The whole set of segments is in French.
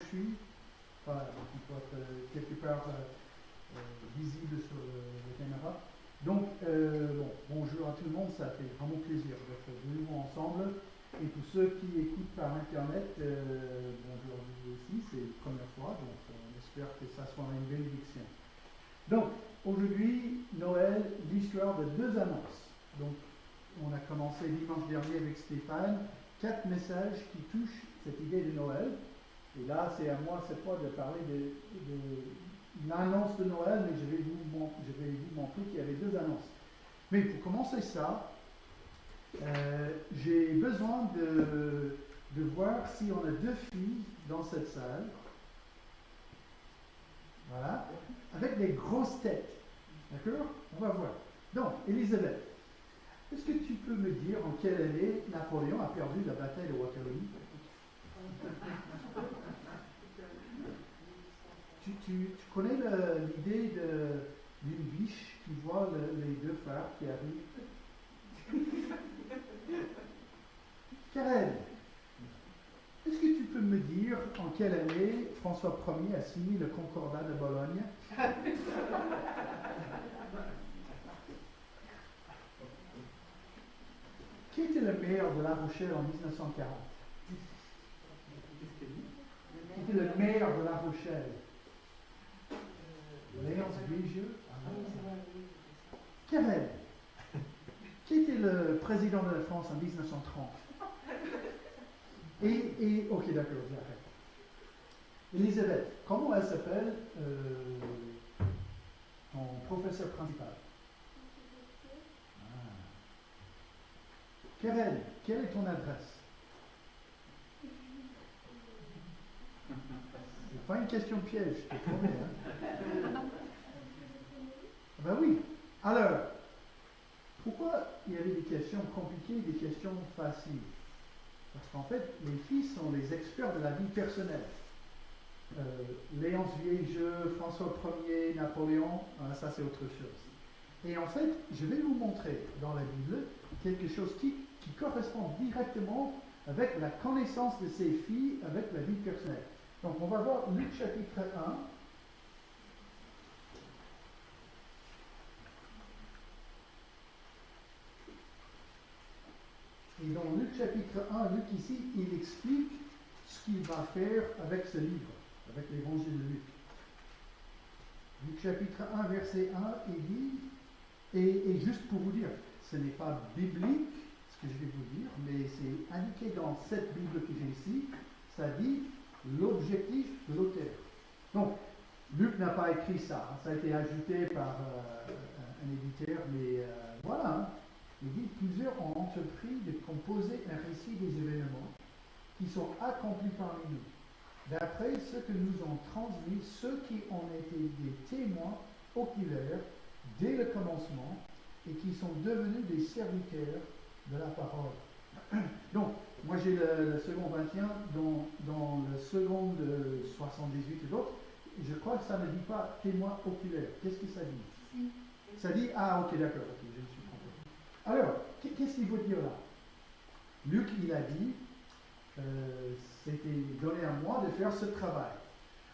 je suis. Voilà, donc il faut être quelque part visible sur le caméra. Donc, bonjour à tout le monde, ça fait vraiment plaisir d'être de nouveau ensemble. Et tous ceux qui écoutent par Internet, bonjour à vous aussi, c'est la première fois, donc on espère que ça soit une bénédiction. Donc, aujourd'hui, Noël, l'histoire de deux annonces. Donc, on a commencé dimanche dernier avec Stéphane, 4 messages qui touchent cette idée de Noël. Et là, c'est à moi cette fois de parler d'une annonce de Noël, mais je vais vous montrer qu'il y avait 2 annonces. Mais pour commencer ça, j'ai besoin de voir si on a 2 filles dans cette salle. Voilà, avec des grosses têtes. D'accord? On va voir. Donc, Elisabeth, est-ce que tu peux me dire en quelle année Napoléon a perdu la bataille de Waterloo? Tu connais l'idée d'une biche qui voit les 2 frères qui arrivent? Karen, est-ce que tu peux me dire en quelle année François Ier a signé le Concordat de Bologne? Qui était le maire de La Rochelle en 1940? Qui était le maire de La Rochelle? Léonce Vigieux. Karen, qui était le président de la France en 1930? Ok, d'accord, j'arrête. Elisabeth, comment elle s'appelle ton professeur principal? Karen, quelle est ton adresse? C'est pas une question piège, je te promets. Hein? Ben oui. Alors, pourquoi il y avait des questions compliquées et des questions faciles? Parce qu'en fait, les filles sont les experts de la vie personnelle. Léonce Vigieux, François Ier, Napoléon, ça c'est autre chose. Et en fait, je vais vous montrer dans la Bible quelque chose qui correspond directement avec la connaissance de ces filles, avec la vie personnelle. Donc on va voir Luc chapitre 1. Et dans Luc chapitre 1, Luc ici, il explique ce qu'il va faire avec ce livre, avec l'évangile de Luc. Luc chapitre 1, verset 1, il dit, et juste pour vous dire, ce n'est pas biblique, ce que je vais vous dire, mais c'est indiqué dans cette Bible que j'ai ici, ça dit l'objectif de l'auteur. Donc, Luc n'a pas écrit ça, ça a été ajouté par un éditeur, mais voilà. Hein. Il dit plusieurs ont entrepris de composer un récit des événements qui sont accomplis parmi nous, d'après ce que nous ont transmis ceux qui ont été des témoins oculaires dès le commencement et qui sont devenus des serviteurs de la parole. Donc, moi j'ai le second 21 dans le second 78 et d'autres, je crois que ça ne dit pas témoin oculaire. Qu'est-ce que ça dit? Ça dit, ok, d'accord, ok, je me suis trompé. Alors, qu'est-ce qu'il veut dire là? Luc, il a dit, c'était donné à moi de faire ce travail.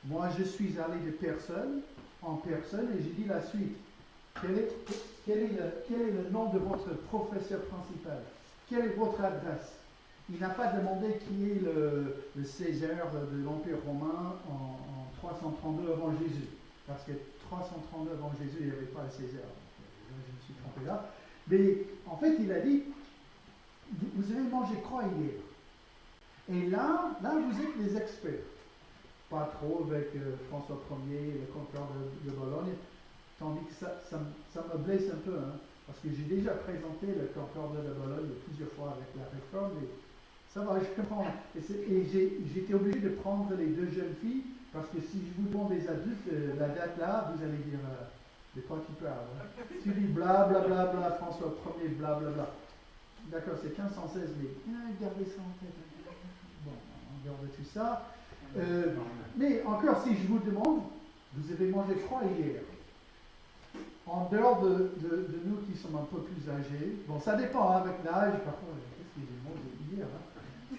Moi, je suis allé de personne en personne et j'ai dit la suite. Quel est le nom de votre professeur principal? Quelle est votre adresse? Il n'a pas demandé qui est le César de l'Empire romain en 332 avant Jésus. Parce que 332 avant Jésus, il n'y avait pas le César. Donc, je me suis trompé là. Mais en fait, il a dit, vous avez mangé quoi hier? Et là, vous êtes des experts. Pas trop avec François Ier, le conquérant de Bologne. Tandis que ça me blesse un peu, hein, parce que j'ai déjà présenté le conquérant de Bologne plusieurs fois avec la réforme, et ça va, je comprends. Et j'étais obligé de prendre les 2 jeunes filles, parce que si je vous demande des adultes, la date là, vous allez dire de quoi tu parles. Hein. Tu dis blablabla, bla, François Ier, blablabla. D'accord, c'est 1516, mais gardez ça en tête. Bon, on garde tout ça. Mais encore, si je vous demande, vous avez mangé froid hier. En dehors de nous qui sommes un peu plus âgés, bon, ça dépend hein, avec l'âge, parfois, qu'est-ce que j'ai mangé hier hein.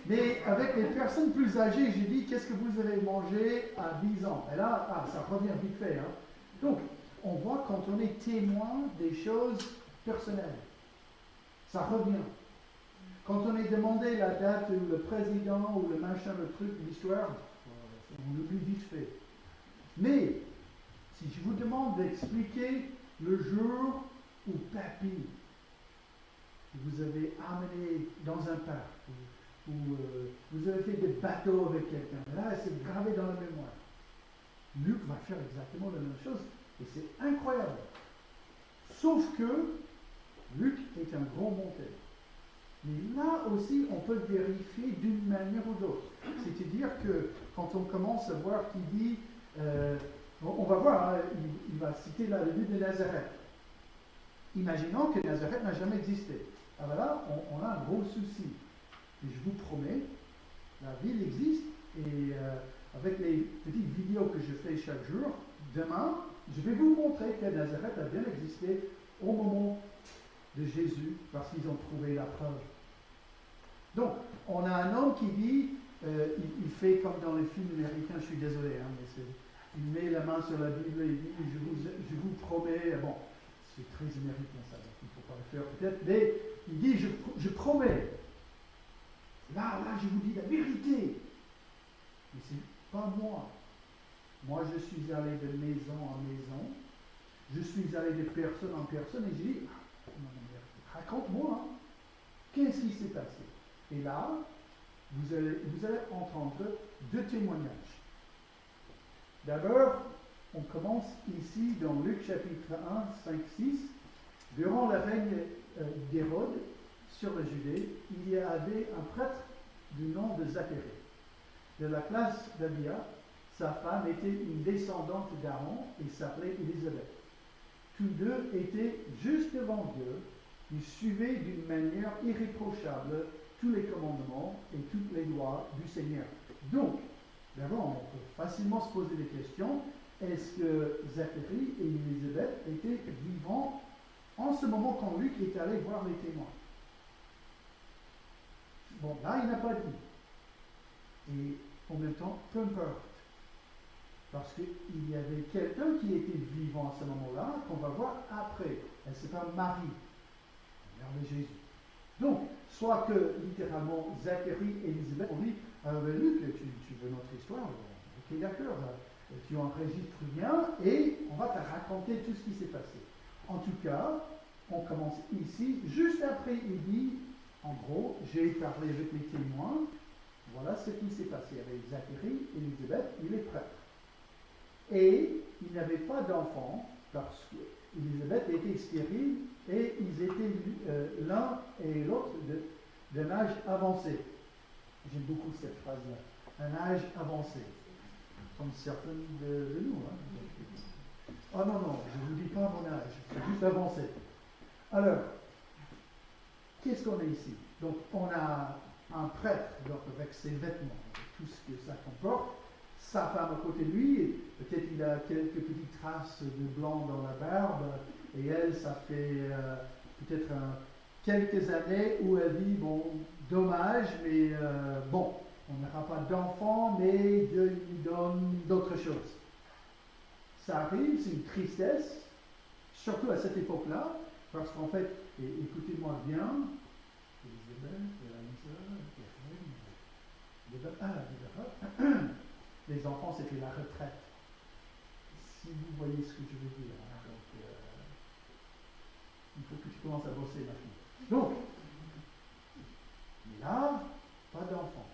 Mais avec les personnes plus âgées, j'ai dit, qu'est-ce que vous avez mangé à 10 ans? Et là, ça revient vite fait. Hein. Donc, on voit quand on est témoin des choses personnelles. Ça revient. Quand on est demandé la date, ou le président, ou le machin, le truc, l'histoire, on l'oublie vite fait. Mais, si je vous demande d'expliquer le jour où papy vous avez amené dans un parc, ou vous avez fait des bateaux avec quelqu'un, là, c'est gravé dans la mémoire. Luc va faire exactement la même chose, et c'est incroyable. Sauf que Luc est un grand menteur. Mais là aussi, on peut vérifier d'une manière ou d'autre. C'est-à-dire que quand on commence à voir qu'il dit, on va voir, hein, il va citer là le lieu de Nazareth. Imaginons que Nazareth n'a jamais existé. Alors là, on a un gros souci. Et je vous promets, la ville existe, et avec les petites vidéos que je fais chaque jour, demain, je vais vous montrer que Nazareth a bien existé au moment de Jésus, parce qu'ils ont trouvé la preuve. Donc, on a un homme qui dit, il fait comme dans les films américains, je suis désolé, hein, mais il met la main sur la Bible et il dit, je vous promets, bon, c'est très américain ça, donc il ne faut pas le faire peut-être, mais il dit, je promets, là, je vous dis la vérité, mais c'est pas moi. Moi, je suis allé de maison en maison, je suis allé de personne en personne, et j'ai dit, raconte-moi, hein, qu'est-ce qui s'est passé? Et là, vous allez entendre deux témoignages. D'abord, on commence ici dans Luc chapitre 1, 5, 6. Durant le règne d'Hérode sur la Judée, il y avait un prêtre du nom de Zacharie, de la classe d'Abia. Sa femme était une descendante d'Aaron et s'appelait Élisabeth. Tous deux étaient juste devant Dieu. Ils suivaient d'une manière irréprochable tous les commandements et toutes les lois du Seigneur. Donc, d'abord, on peut facilement se poser des questions. Est-ce que Zacharie et Élisabeth étaient vivants en ce moment quand Luc est allé voir les témoins? Bon, là, il n'a pas dit. Et en même temps, peu importe. Parce qu'il y avait quelqu'un qui était vivant à ce moment-là, qu'on va voir après. Elle s'appelle Marie, la mère de Jésus. Donc, soit que littéralement Zacharie et Élisabeth ont dit, Luc, tu veux notre histoire? Ok, d'accord, tu enregistres bien et on va te raconter tout ce qui s'est passé. En tout cas, on commence ici, juste après il dit, en gros, j'ai parlé avec les témoins, voilà ce qui s'est passé avec Zacharie et Élisabeth, il est prêtre. Et il n'avait pas d'enfant parce qu'Élisabeth était stérile et ils étaient l'un et l'autre d'un âge avancé. J'aime beaucoup cette phrase-là, un âge avancé, comme certains de nous. Hein. Oh non, je ne vous dis pas mon âge, c'est juste avancé. Alors, qu'est-ce qu'on a ici? Donc, on a un prêtre donc, avec ses vêtements, tout ce que ça comporte. Sa femme à côté de lui, peut-être il a quelques petites traces de blanc dans la barbe, et elle, ça fait peut-être quelques années où elle dit, bon, dommage, mais bon, on n'aura pas d'enfant, mais Dieu lui donne d'autres choses. Ça arrive, c'est une tristesse, surtout à cette époque-là, parce qu'en fait, écoutez-moi bien, les enfants, c'était la retraite. Si vous voyez ce que je veux dire. Hein, donc, il faut que tu commences à bosser maintenant. Donc, là, pas d'enfants.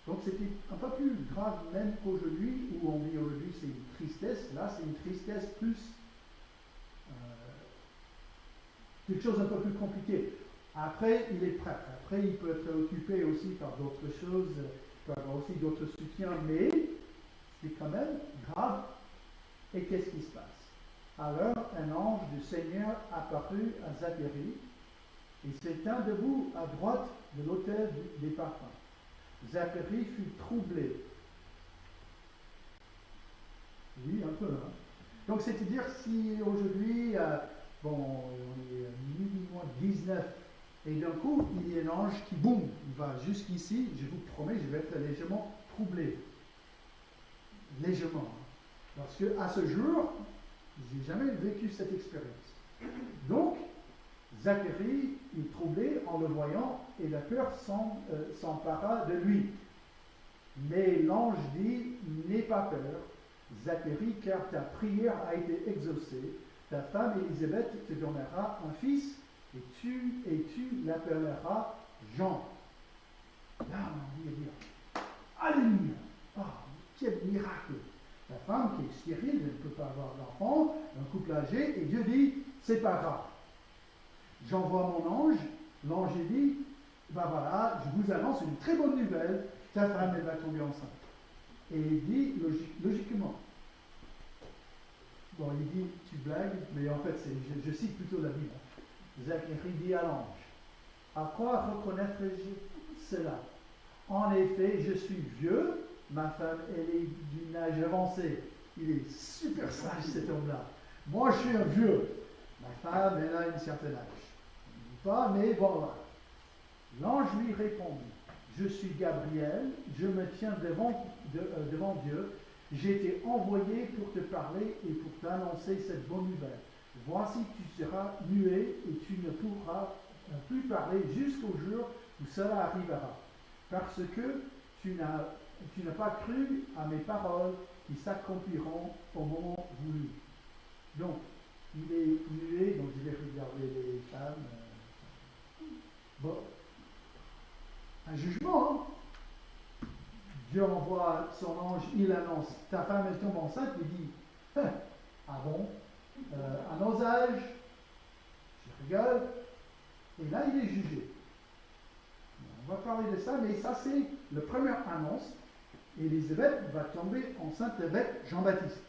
Donc, c'était un peu plus grave même qu'aujourd'hui, où on dit aujourd'hui c'est une tristesse. Là, c'est une tristesse plus quelque chose un peu plus compliqué. Après, il est prêtre. Après, il peut être occupé aussi par d'autres choses. Il peut avoir aussi d'autres soutiens, mais c'est quand même grave. Et qu'est-ce qui se passe? Alors, un ange du Seigneur apparut à Zacharie et s'étint debout à droite de l'autel des parfums. Zacharie fut troublé. Oui, un peu. Hein? Donc, c'est-à-dire si aujourd'hui, bon, on est minuit moins 19 Et d'un coup, il y a un ange qui, boum, il va jusqu'ici, je vous promets, je vais être légèrement troublé. Légèrement. Parce que à ce jour, je n'ai jamais vécu cette expérience. Donc, Zacharie est troublé en le voyant et la peur s'empara de lui. Mais l'ange dit, n'aie pas peur, Zacharie, car ta prière a été exaucée. Ta femme Élisabeth te donnera un fils et tu l'appelleras Jean. Là, on va dire, alléluia! Oh, quel miracle! La femme qui est stérile, elle ne peut pas avoir d'enfant, un couple âgé, et Dieu dit, c'est pas grave. J'envoie mon ange, l'ange dit, ben voilà, je vous annonce une très bonne nouvelle, ta femme elle va tomber enceinte. Et il dit, logiquement, bon, il dit, tu blagues, mais en fait, je cite plutôt la Bible. Zacharie dit à l'ange, à quoi reconnaîtrai-je cela? En effet, je suis vieux, ma femme, elle est d'une âge avancé. Il est super sage, cet homme-là. Moi, je suis un vieux. Ma femme, elle a un certain âge. Je ne dis pas, mais bon, voilà. L'ange lui répondit, je suis Gabriel, je me tiens devant Dieu. J'ai été envoyé pour te parler et pour t'annoncer cette bonne nouvelle. Voici, tu seras muet et tu ne pourras plus parler jusqu'au jour où cela arrivera. Parce que tu n'as pas cru à mes paroles qui s'accompliront au moment voulu. Donc, il est muet, donc je vais regarder les femmes. Bon, un jugement, hein? Dieu envoie son ange, il annonce, ta femme elle tombe enceinte, il dit, ah bon, à nos âges, je rigole, et là il est jugé. On va parler de ça, mais ça c'est la première annonce. Élisabeth va tomber enceinte avec Jean-Baptiste.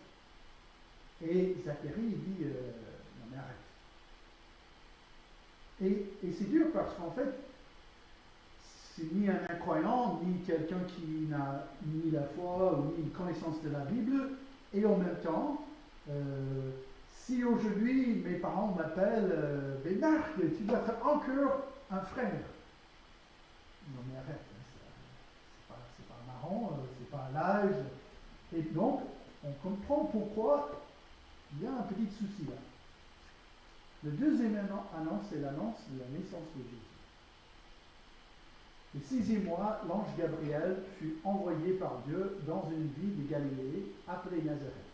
Et Zacharie il dit, non mais arrête. Et c'est dur parce qu'en fait, c'est ni un incroyant, ni quelqu'un qui n'a ni la foi, ni une connaissance de la Bible, et en même temps, si aujourd'hui mes parents m'appellent, mais Marc, tu dois être encore un frère. Non mais arrête, c'est pas marrant, c'est pas l'âge. Et donc, on comprend pourquoi il y a un petit souci là. Le deuxième annonce, c'est l'annonce de la naissance de Jésus. Le 6e mois, l'ange Gabriel fut envoyé par Dieu dans une ville de Galilée appelée Nazareth,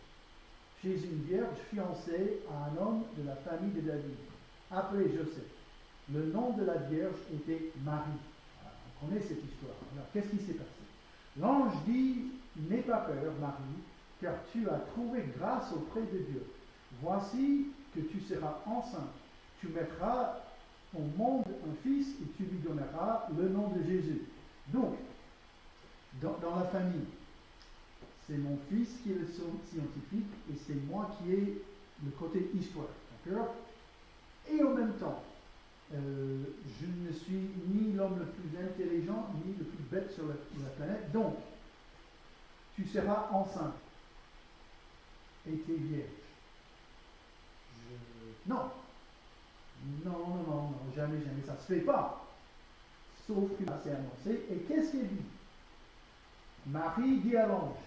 chez une vierge fiancée à un homme de la famille de David, appelé Joseph. Le nom de la vierge était Marie. Alors, on connaît cette histoire. Alors, qu'est-ce qui s'est passé? L'ange dit, n'aie pas peur, Marie, car tu as trouvé grâce auprès de Dieu. Voici que tu seras enceinte. Tu mettras au monde un fils et tu lui donneras le nom de Jésus. Donc, dans la famille, c'est mon fils qui est le scientifique et c'est moi qui ai le côté histoire. D'accord? Et en même temps, je ne suis ni l'homme le plus intelligent ni le plus bête sur la planète. Donc, tu seras enceinte et tu es vierge. Non, jamais, ça ne se fait pas. Sauf que c'est annoncé. Et qu'est-ce qu'il dit? Marie dit à l'ange,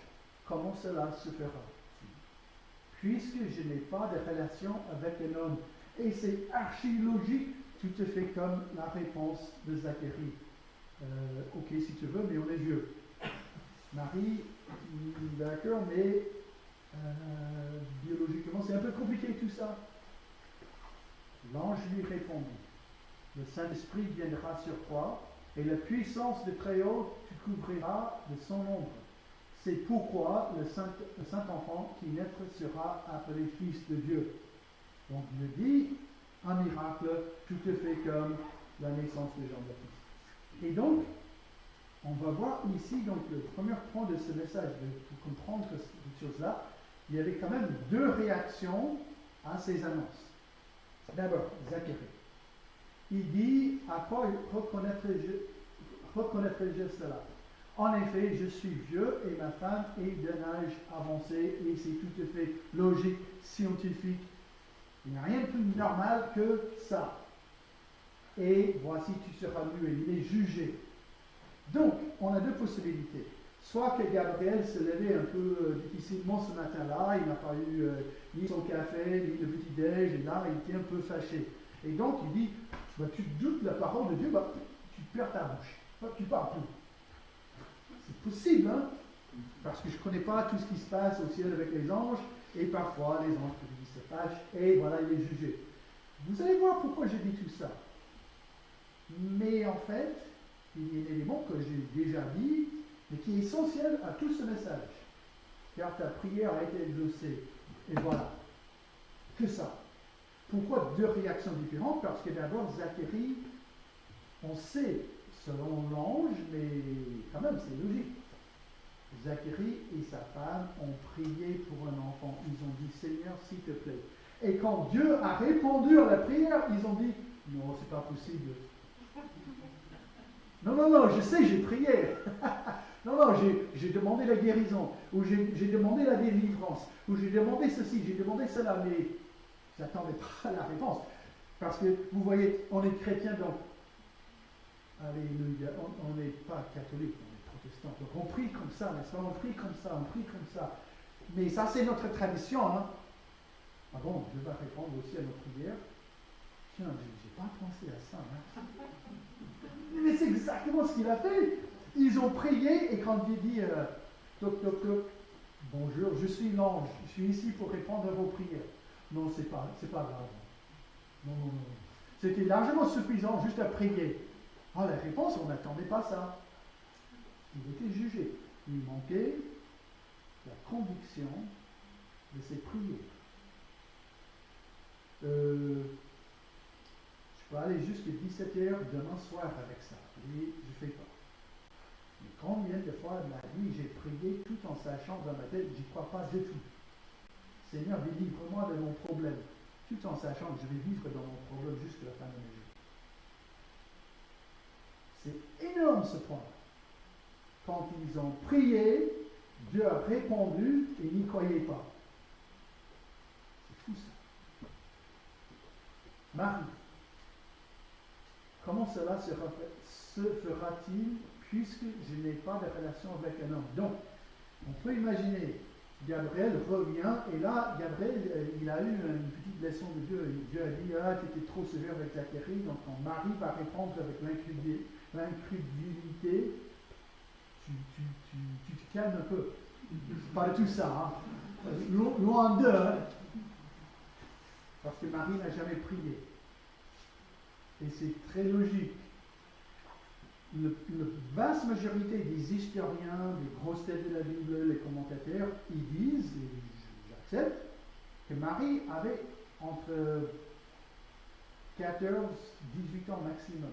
comment cela se fera? Puisque je n'ai pas de relation avec un homme. Et c'est archi logique, tout à fait comme la réponse de Zacharie. Ok, si tu veux, mais on est vieux. Marie, d'accord, mais biologiquement, c'est un peu compliqué tout ça. L'ange lui répondit, le Saint-Esprit viendra sur toi, et la puissance de Très-Haut te couvrira de son ombre. C'est pourquoi le Saint-Enfant qui naîtra sera appelé Fils de Dieu. Donc il dit, un miracle tout à fait comme la naissance de Jean-Baptiste. Et donc, on va voir ici, donc le premier point de ce message, pour comprendre cette chose-là, il y avait quand même deux réactions à ces annonces. D'abord, Zacharie. Il dit, à quoi reconnaîtrai-je cela? En effet, je suis vieux et ma femme est d'un âge avancé et c'est tout à fait logique, scientifique. Il n'y a rien de plus normal que ça. et voici tu seras muet. Il est jugé. Donc, on a deux possibilités. Soit que Gabriel se levait un peu difficilement ce matin-là, il n'a pas eu ni son café, ni le petit-déj, et là, il était un peu fâché. Et donc, il dit, bah, tu doutes de la parole de Dieu, bah, tu perds ta bouche, bah, tu parles plus. C'est possible, hein, parce que je ne connais pas tout ce qui se passe au ciel avec les anges, et parfois les anges se fâchent, et voilà, il est jugé. Vous allez voir pourquoi j'ai dit tout ça. Mais en fait, il y a un élément que j'ai déjà dit, mais qui est essentiel à tout ce message. Car ta prière a été exaucée. Et voilà. Que ça. Pourquoi deux réactions différentes? Parce que d'abord, Zacharie, on sait, selon l'ange, mais quand même, c'est logique. Zacharie et sa femme ont prié pour un enfant. Ils ont dit, Seigneur, s'il te plaît. Et quand Dieu a répondu à la prière, ils ont dit, non, c'est pas possible. Non, je sais, j'ai prié. Non, j'ai demandé la guérison, ou j'ai demandé la délivrance, ou j'ai demandé ceci, j'ai demandé cela, mais je n'attendais pas la réponse. Parce que, vous voyez, on est chrétien, donc, alléluia, on n'est pas catholique, on est protestant. Donc on prie comme ça, n'est-ce pas? On prie comme ça, on prie comme ça. Mais ça, c'est notre tradition, hein. Ah bon, Dieu va répondre aussi à nos prières. Tiens, je n'ai pas pensé à ça, hein. Mais c'est exactement ce qu'il a fait. Ils ont prié et quand il dit toc toc toc, bonjour, je suis l'ange, je suis ici pour répondre à vos prières. Non, c'est pas grave. Non. C'était largement suffisant juste à prier. Ah, la réponse, on n'attendait pas ça. Il était jugé. Il manquait la conviction de ses prières. Je peux aller jusqu'à 17h demain soir avec ça. Et je ne fais pas. Mais combien de fois de ma vie j'ai prié tout en sachant dans ma tête, j'y crois pas du tout. Seigneur, délivre-moi de mon problème. Tout en sachant que je vais vivre dans mon problème jusqu'à la fin de mes jours. C'est énorme ce point. Quand ils ont prié, Dieu a répondu et ils n'y croyaient pas. C'est fou ça. Marie. Comment cela se fera-t-il puisque je n'ai pas de relation avec un homme? Donc, on peut imaginer, Gabriel revient, et là, Gabriel, il a eu une petite leçon de Dieu. Dieu a dit, ah, tu étais trop sévère avec Zacharie, donc ton mari va répondre avec l'incrédulité. Tu te calmes un peu. C'est pas tout ça, hein. Loin d'eux, hein. Parce que Marie n'a jamais prié. Et c'est très logique. La vaste majorité des historiens, des grosses têtes de la Bible, les commentateurs, ils disent, et j'accepte, que Marie avait entre 14 et 18 ans maximum.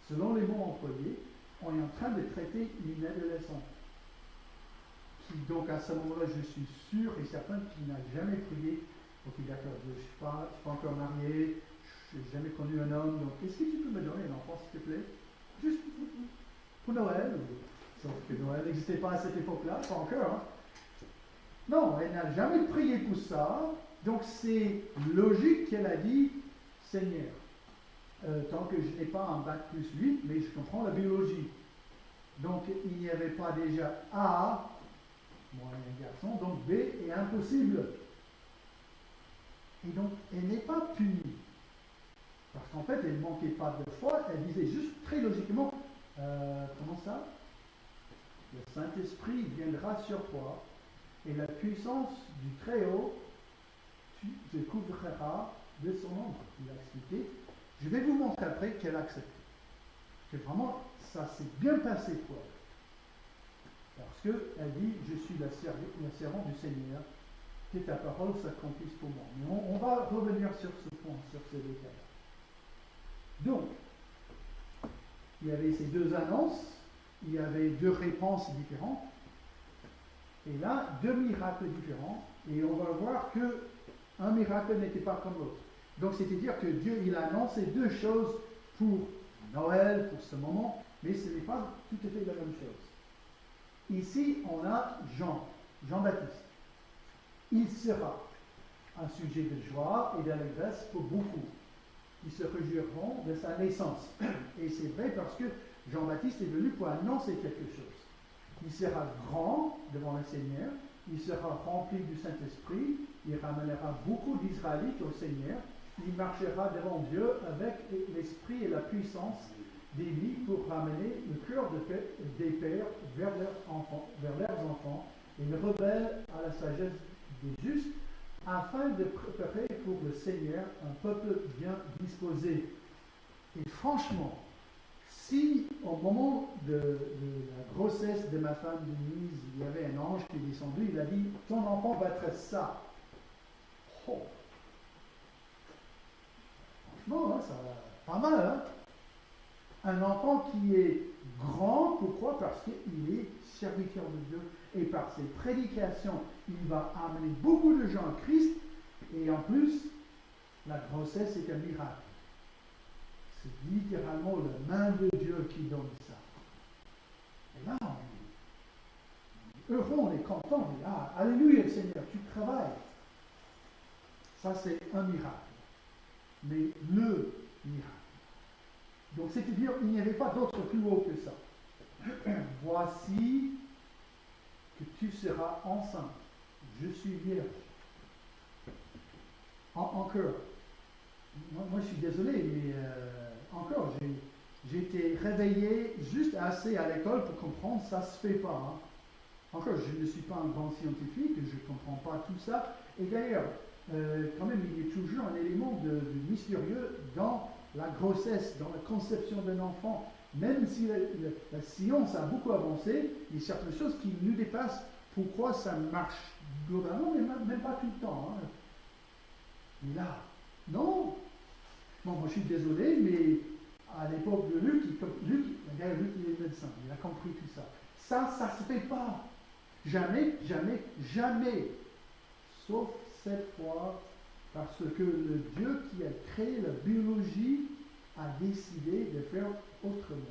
Selon les mots employés, on est en train de traiter une adolescente. Qui, donc à ce moment-là, je suis sûr et certain qu'il n'a jamais prié. Ok, d'accord, je ne suis pas encore marié, je n'ai jamais connu un homme, donc est-ce que tu peux me donner un enfant, s'il te plaît? Juste pour Noël. Sauf que Noël n'existait pas à cette époque-là, pas encore. Hein. Non, elle n'a jamais prié pour ça, donc c'est logique qu'elle a dit, Seigneur, tant que je n'ai pas un bac plus 8, mais je comprends la biologie. Donc il n'y avait pas déjà A, moyen garçon, donc B est impossible. Et donc, elle n'est pas punie. Parce qu'en fait, elle ne manquait pas de foi, elle disait juste très logiquement, comment ça? Le Saint-Esprit viendra sur toi, et la puissance du Très-Haut te couvrira de son ombre. Il a expliqué. Je vais vous montrer après qu'elle a accepté. Que vraiment, ça s'est bien passé pour elle. Parce qu'elle dit, je suis la servante du Seigneur, que ta parole s'accomplisse pour moi. Mais on va revenir sur ce point, sur ces détails. Donc, il y avait ces deux annonces, il y avait deux réponses différentes, et là, deux miracles différents, et on va voir qu'un miracle n'était pas comme l'autre. Donc, c'est-à-dire que Dieu, il a annoncé deux choses pour Noël, pour ce moment, mais ce n'est pas tout à fait la même chose. Ici, on a Jean-Baptiste. Il sera un sujet de joie et d'allégresse pour beaucoup. ils se réjouiront de sa naissance. Et c'est vrai parce que Jean-Baptiste est venu pour annoncer quelque chose. Il sera grand devant le Seigneur, il sera rempli du Saint-Esprit, il ramènera beaucoup d'Israélites au Seigneur, il marchera devant Dieu avec l'esprit et la puissance d'Élie pour ramener le cœur des pères vers leurs enfants et le rebelle à la sagesse des justes, afin de préparer pour le Seigneur un peuple bien disposé. Et franchement, si au moment de la grossesse de ma femme Denise, il y avait un ange qui est descendu, il a dit, ton enfant va être ça. Oh. Franchement, hein, ça va pas mal, hein? Un enfant qui est grand, pourquoi? Parce qu'il est serviteur de Dieu. Et par ses prédications, il va amener beaucoup de gens à Christ. Et en plus, la grossesse est un miracle. C'est littéralement la main de Dieu qui donne ça. Et là, on est heureux, on est content. On est là, alléluia Seigneur, tu travailles. Ça, c'est un miracle. Mais le miracle. Donc, c'est-à-dire, il n'y avait pas d'autre plus haut que ça. Voici que tu seras enceinte. Je suis vierge. Encore. Moi, je suis désolé, mais encore, j'ai été réveillé juste assez à l'école pour comprendre ça ne se fait pas. Hein. Encore, je ne suis pas un grand scientifique, je ne comprends pas tout ça. Et d'ailleurs, quand même, il y a toujours un élément de mystérieux dans la grossesse, dans la conception d'un enfant. Même si la science a beaucoup avancé, il y a certaines choses qui nous dépassent. Pourquoi ça marche globalement, mais même pas tout le temps. Hein. Mais là, non. Bon, moi je suis désolé, mais à l'époque de Luc, Luc il est médecin, il a compris tout ça. Ça ne se fait pas. Jamais, jamais, jamais. Sauf cette fois, parce que le Dieu qui a créé la biologie a décidé de faire autrement.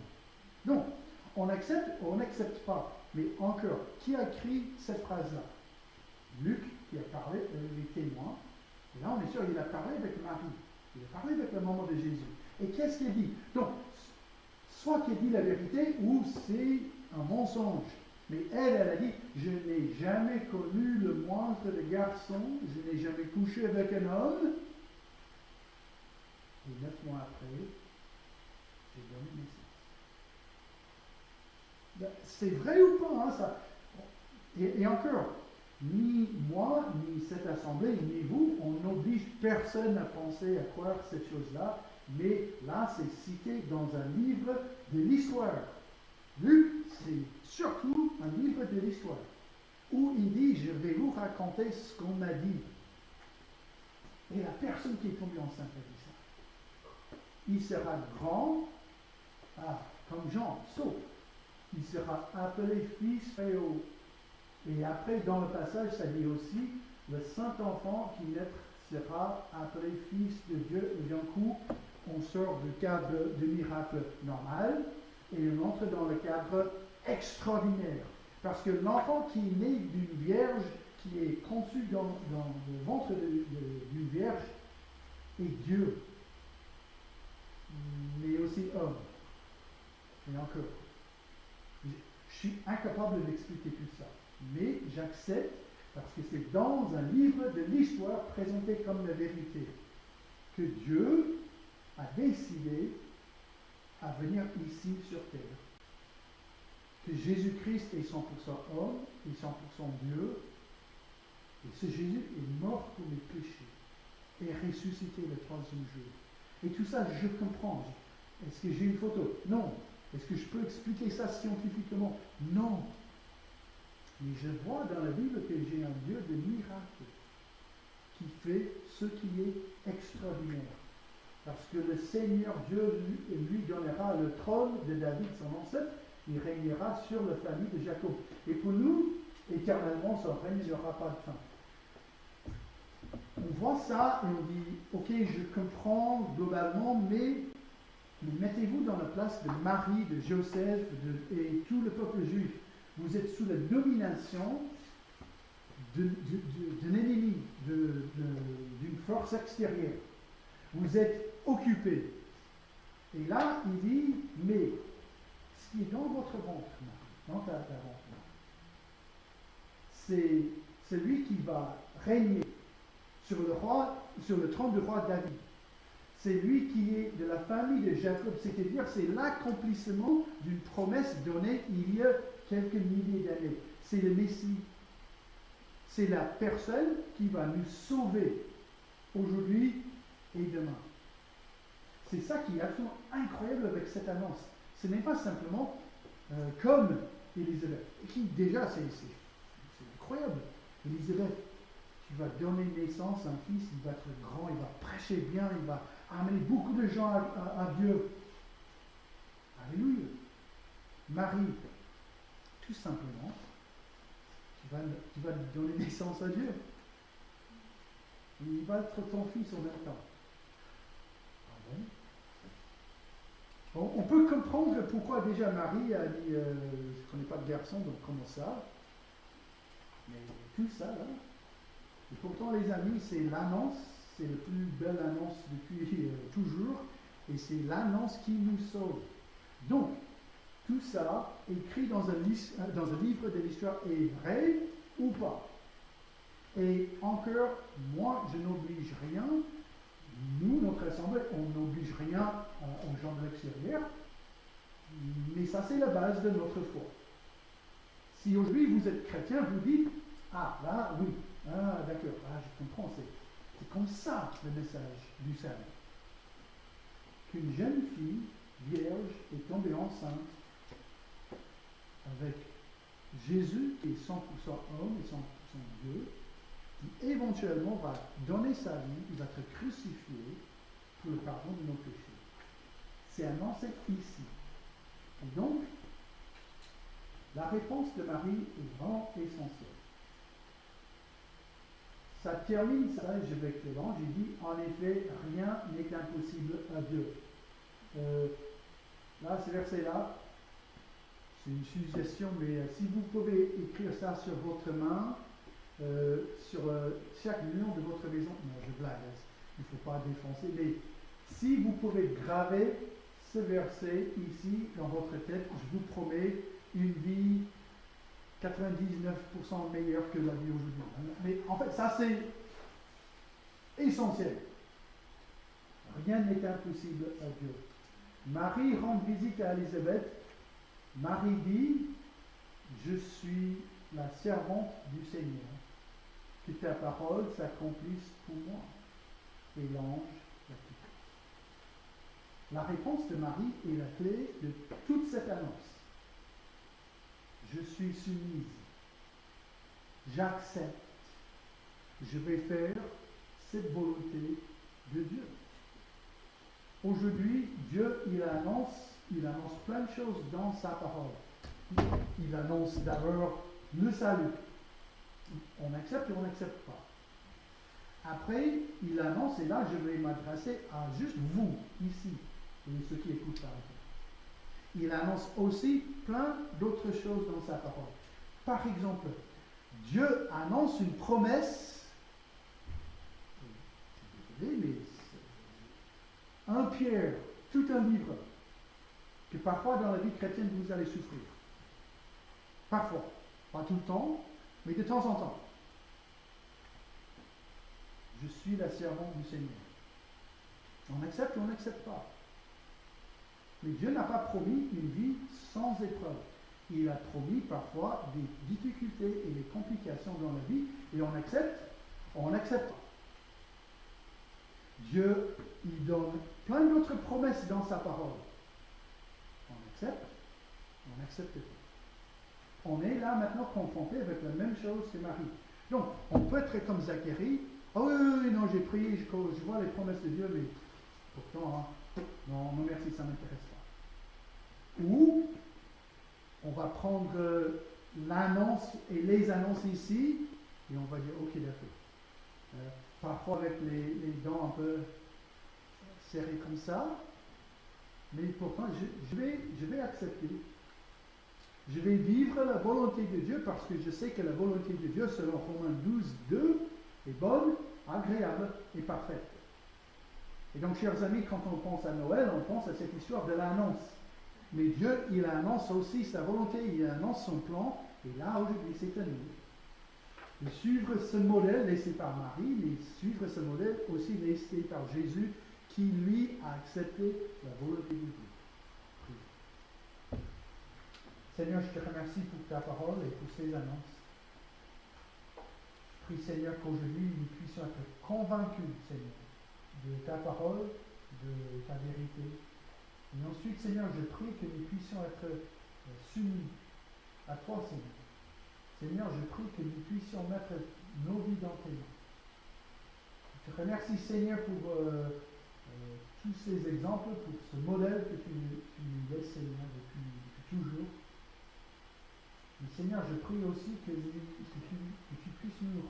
Donc, on n'accepte pas. Mais encore, qui a écrit cette phrase-là? Luc, qui a parlé, les témoins. Et là, on est sûr, il a parlé avec Marie. Il a parlé avec la maman de Jésus. Et qu'est-ce qu'il dit? Donc, soit qu'il dit la vérité, ou c'est un mensonge. Mais elle a dit, je n'ai jamais connu le moindre de garçon, je n'ai jamais couché avec un homme. Et 9 mois après, j'ai donné naissance. Ben, c'est vrai ou pas, hein, ça? Et encore, ni moi, ni cette assemblée, ni vous, on n'oblige personne à penser, à croire cette chose-là, mais là, c'est cité dans un livre de l'histoire. Luc, c'est surtout un livre de l'histoire, où il dit, je vais vous raconter ce qu'on m'a dit. Et la personne qui est tombée enceinte a dit ça. Il sera grand, comme Jean, sauf, il sera appelé fils Féo. Et après, dans le passage, ça dit aussi, le Saint-Enfant qui naîtra sera appelé Fils de Dieu. Et d'un coup, on sort du cadre du miracle normal et on entre dans le cadre extraordinaire. Parce que l'enfant qui est né d'une vierge, qui est conçu dans le ventre d'une vierge, est Dieu, mais aussi homme. Et encore, je suis incapable d'expliquer tout ça. Mais j'accepte, parce que c'est dans un livre de l'histoire présenté comme la vérité, que Dieu a décidé à venir ici sur terre. Que Jésus-Christ est 100% homme et 100% Dieu. Et ce Jésus est mort pour les péchés et ressuscité le 3e jour. Et tout ça, je comprends. Est-ce que j'ai une photo? Non. Est-ce que je peux expliquer ça scientifiquement? Non. Mais je vois dans la Bible que j'ai un Dieu de miracles qui fait ce qui est extraordinaire. Parce que le Seigneur Dieu lui donnera le trône de David, son ancêtre, il régnera sur la famille de Jacob. Et pour nous, éternellement, son règne n'aura pas de fin. On voit ça et on dit, ok, je comprends globalement, mais mettez-vous dans la place de Marie, de Joseph et tout le peuple juif. Vous êtes sous la domination d'un ennemi, d'une force extérieure. Vous êtes occupé. Et là, il dit, mais ce qui est dans votre ventre, dans ta ventre, c'est celui qui va régner sur le trône du roi David. C'est lui qui est de la famille de Jacob, c'est-à-dire c'est l'accomplissement d'une promesse donnée il y a quelques milliers d'années. C'est le Messie. C'est la personne qui va nous sauver aujourd'hui et demain. C'est ça qui est absolument incroyable avec cette annonce. Ce n'est pas simplement comme Élisabeth, qui déjà c'est incroyable. Élisabeth, tu vas donner naissance à un fils, il va être grand, il va prêcher bien, il va amener beaucoup de gens à Dieu. Alléluia. Marie, tout simplement, tu vas donner naissance à Dieu. Il va être ton fils en même temps. Bon, on peut comprendre pourquoi déjà Marie a dit je ne connais pas de garçon, donc comment ça? Mais tout ça, là. Et pourtant, les amis, c'est l'annonce, c'est la plus belle annonce depuis toujours, et c'est l'annonce qui nous sauve. Donc, tout ça, écrit dans un livre de l'histoire, est vrai ou pas? Et encore, moi, je n'oblige rien. Nous, notre assemblée, on n'oblige rien aux gens de l'extérieur, mais ça, c'est la base de notre foi. Si aujourd'hui vous êtes chrétien, vous dites, ah, là, oui, ah, d'accord, ah, je comprends, c'est comme ça le message du salut. Qu'une jeune fille vierge est tombée enceinte avec Jésus, qui est 100% homme et 100% Dieu, qui éventuellement va donner sa vie, il va être crucifié pour le pardon de nos péchés. C'est annoncé ici. Et donc, la réponse de Marie est vraiment essentielle. Ça termine, ça, je vais écrire, j'ai dit, en effet, rien n'est impossible à Dieu. Là, ce verset-là, c'est une suggestion, mais si vous pouvez écrire ça sur votre main, sur chaque mur de votre maison, non, je blague, il ne faut pas défoncer, mais si vous pouvez graver ce verset ici dans votre tête, je vous promets une vie 99% meilleure que la vie aujourd'hui. Mais en fait, ça c'est essentiel. Rien n'est impossible à Dieu. Marie rend visite à Élisabeth. Marie dit, je suis la servante du Seigneur. Que ta parole s'accomplisse pour moi. Et l'ange l'a quitté. La réponse de Marie est la clé de toute cette annonce. Je suis soumise. J'accepte. Je vais faire cette volonté de Dieu. Aujourd'hui, Dieu, il annonce plein de choses dans sa parole. Il annonce d'abord le salut. On accepte ou on n'accepte pas. Après, il annonce, et là je vais m'adresser à juste vous, ici, et ceux qui écoutent par exemple. Il annonce aussi plein d'autres choses dans sa parole. Par exemple, Dieu annonce une promesse. Désolé, mais 1 Pierre, tout un livre, que parfois dans la vie chrétienne vous allez souffrir. Parfois, pas tout le temps, mais de temps en temps. Je suis la servante du Seigneur. On accepte ou on n'accepte pas. Mais Dieu n'a pas promis une vie sans épreuve. Il a promis parfois des difficultés et des complications dans la vie, et on accepte ou on n'accepte pas. Dieu, il donne plein d'autres promesses dans sa parole. On accepte, on n'accepte pas. On est là maintenant confronté avec la même chose que Marie. Donc, on peut être comme Zacharie. Ah oui, non, j'ai prié, je vois les promesses de Dieu, mais pourtant, non, merci, ça ne m'intéresse pas. Ou, on va prendre l'annonce et les annonces ici, et on va dire, ok, d'accord. Parfois avec les dents un peu serrées comme ça, mais pourtant, je vais accepter. Je vais vivre la volonté de Dieu parce que je sais que la volonté de Dieu, selon Romains 12, 2, est bonne, agréable et parfaite. Et donc, chers amis, quand on pense à Noël, on pense à cette histoire de l'annonce. Mais Dieu, il annonce aussi sa volonté, il annonce son plan, et là, aujourd'hui, c'est à nous de suivre ce modèle laissé par Marie, mais suivre ce modèle aussi laissé par Jésus, qui, lui, a accepté la volonté de Dieu. Seigneur, je te remercie pour ta parole et pour ces annonces. Je prie, Seigneur, qu'aujourd'hui nous puissions être convaincus, Seigneur, de ta parole, de ta vérité. Et ensuite, Seigneur, je prie que nous puissions être soumis à toi, Seigneur. Seigneur, je prie que nous puissions mettre nos vies dans tes mains. Je te remercie, Seigneur, pour tous ces exemples, pour ce modèle que tu nous laisses, Seigneur, depuis toujours. Mais Seigneur, je prie aussi que tu puisses nous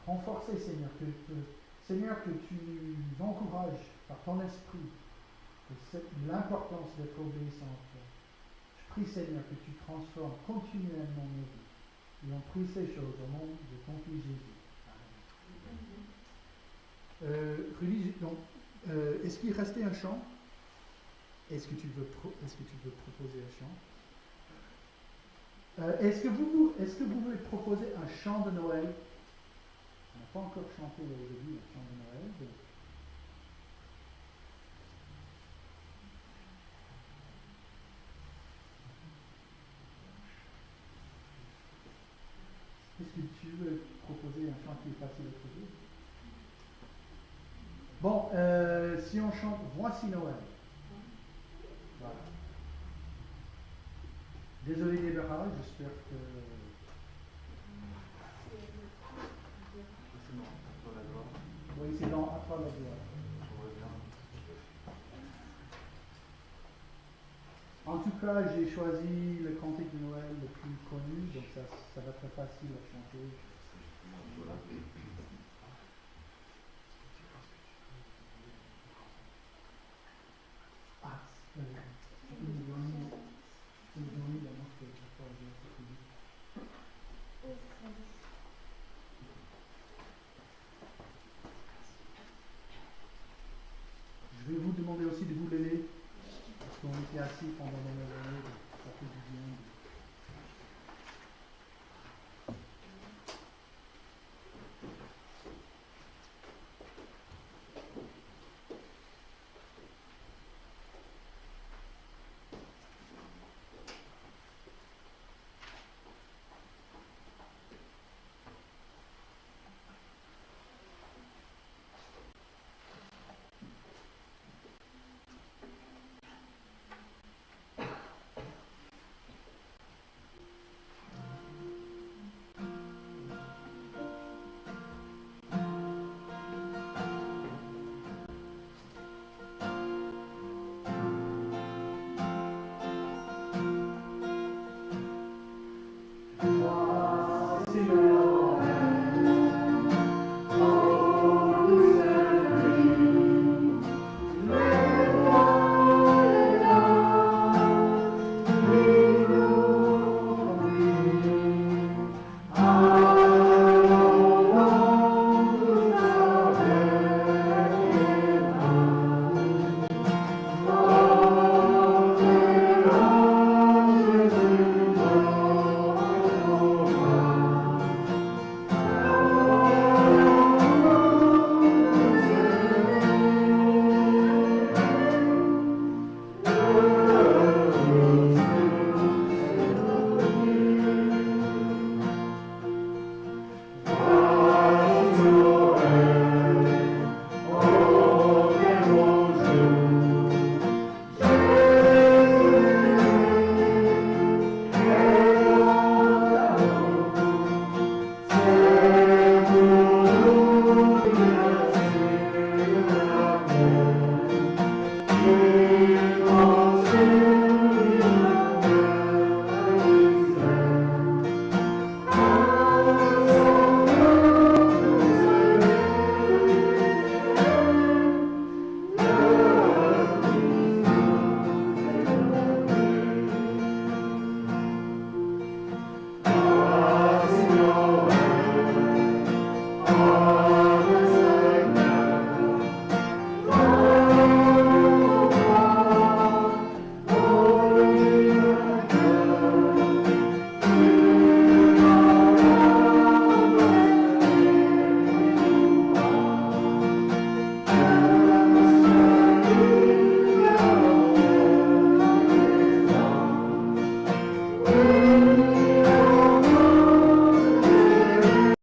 renforcer, Seigneur, Seigneur, que tu nous encourages par ton esprit, l'importance d'être obéissant à toi. Je prie, Seigneur, que tu transformes continuellement nos vies. Et on prie ces choses au nom de ton Fils Jésus. Amen. Rudy, donc, est-ce qu'il restait un chant? Est-ce que tu veux proposer un chant? Est-ce que vous voulez proposer un chant de Noël? On n'a pas encore chanté aujourd'hui un chant de Noël. Donc. Est-ce que tu veux proposer un chant qui est facile à trouver? Bon, si on chante Voici Noël. Voilà. Désolé des barrages, j'espère que. Oui, c'est dans À toi la gloire. En tout cas, j'ai choisi le cantique de Noël le plus connu, donc ça va être facile à chanter.